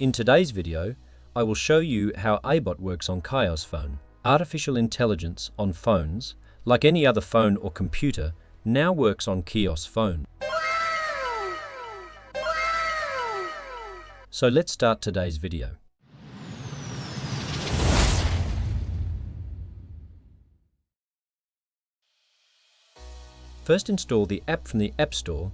In today's video, I will show you how ABot works on KaiOs phone. Artificial intelligence on phones, like any other phone or computer, now works on KaiOs phone. So let's start today's video. First, install the app from the App Store .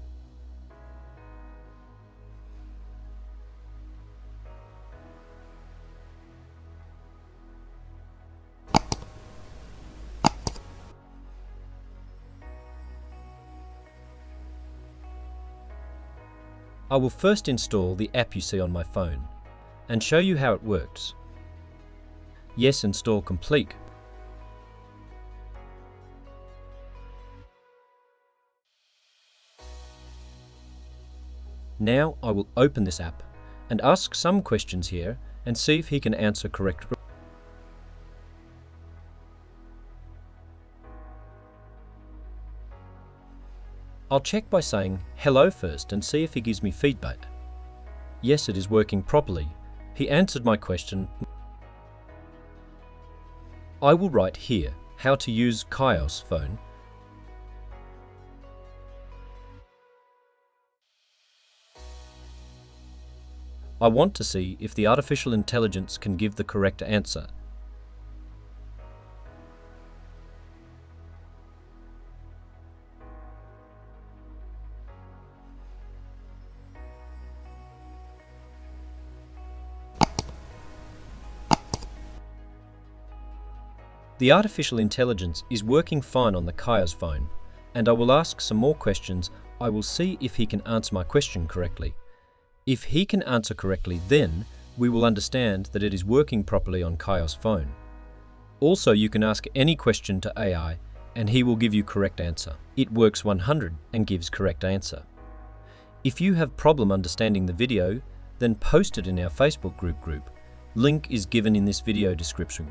I will first install the app you see on my phone and show you how it works. Yes, install complete. Now I will open this app and ask some questions here and see if he can answer correctly. I'll check by saying hello first and see if he gives me feedback. Yes, it is working properly. He answered my question. I will write here how to use KaiOs phone . I want to see if the artificial intelligence can give the correct answer. The artificial intelligence is working fine on the KaiOs phone, and I will ask some more questions. I will see if he can answer my question correctly. If he can answer correctly, then we will understand that it is working properly on KaiOs phone. Also, you can ask any question to AI and he will give you correct answer. It works 100 and gives correct answer. If you have problem understanding the video, then post it in our Facebook group. Link is given in this video description.